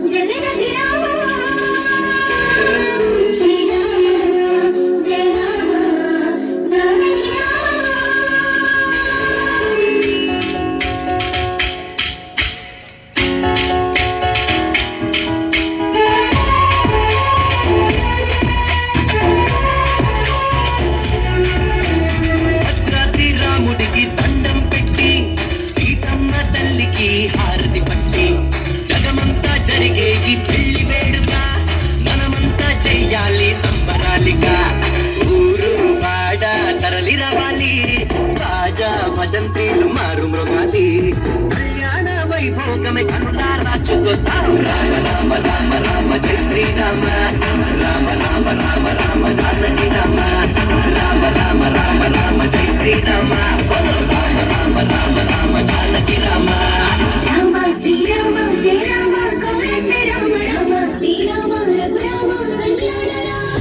జగదపి రామ శ్రీరామ జయ రామ జానకి రామ. భద్రాద్రి రాముడికి దండం పెట్టి సీతమ్మ తల్లికి హారతి పట్టి జగమంతా జరిగే ఈ పెళ్లి వేడుక మనమంతా చెయ్యాలి సంబరాలిగా. ఊరు వాడ తరలి రావాలి, రాజా భజంత్రీలు మారు మృగాలి. కళ్యాణ వైభోగమే కనులారా చూసొద్దాం. రామ రామ రామ రామ జయ శ్రీరామ, రామ రామ రామ రామ జానకి రామ, రామ రామ రామ రామ జయ శ్రీరామ, రామ రామ రామ రామ జానకి రామ. రామ శ్రీరామ జయ రామ కోదండ రామ రామ శ్రీరామ రఘురామ కళ్యాణ రామ.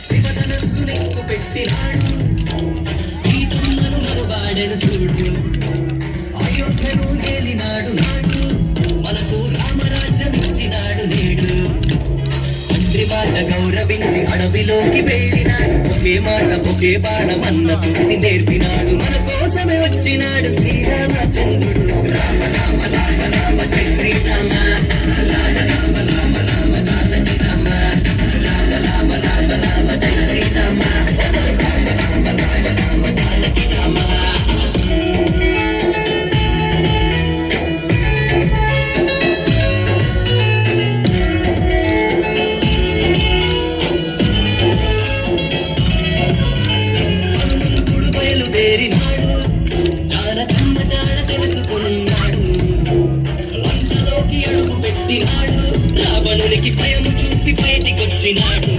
శివధనస్సునెక్కు పెట్టినాడు, సీతమ్మను మరువాడెను చూడు. అయోధ్యను ఏలినాడు నాడు, మనకు రామరాజ్యం ఇచ్చినాడు నేడు. తండ్రి మాట గౌరవించి అడవిలోకి వెళ్ళినాడు, ఒకే మాట ఒకే బాణమన్న సూక్తి నేర్పినాడు. మన కోసమే వచ్చినాడు శ్రీరామచంద్రుడు. రామ రామ రామ రామ జయ శ్రీరామ, రామ రామ రామ రామ జానకి రామ, రామ రామ రామ రామ జయ శ్రీరామ, రామ రామ రామ రామ జానకి రామ. హనుమంతుడు బయలుదేరినాడు, జానకమ్మ జాడ తెలుసుకున్నాడు. లంకలోకి అడుగు పెట్టినాడు, రావణునికి భయము చూపి బయటికొచ్చినాడు.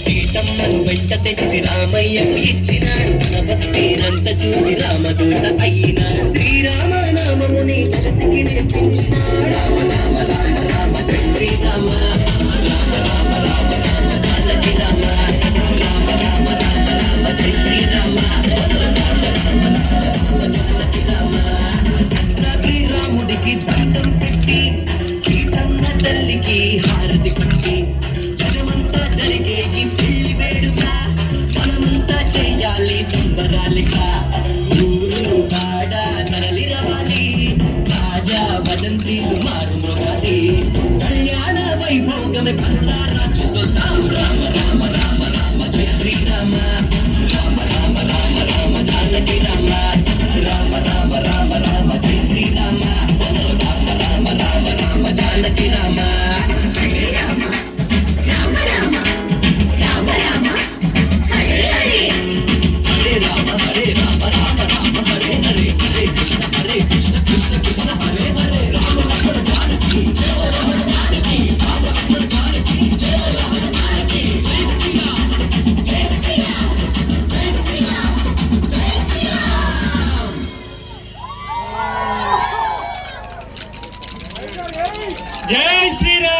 సీతమ్మను వెంట తెచ్చి రామయ్యకు ఇచ్చినాడు, తన భక్తినంత చూపి రామదూత అయినాడు. శ్రీరామ నామముని జగతికి నేర్పించినాడు. రామ రామ రామ రామ జయ శ్రీరామ, రామ రామ రామ రామ జానకి రామ, రామ రామ రామ రామ జయ శ్రీరామ, రామ రామ రామ జానకి రామ. భద్రాద్రి రాముడికి దండం పెట్టి సీతమ్మ తల్లికి హారతి పట్టి జగమంతా జరిగే ఈ పెళ్లి వేడుక మనమంతా చెయ్యాలి సంబరాలిగా. ఊరు వాడ తరలి రావాలి, రాజా భజంత్రీలు మారు మృగాలి. కళ్యాణ వైభోగమే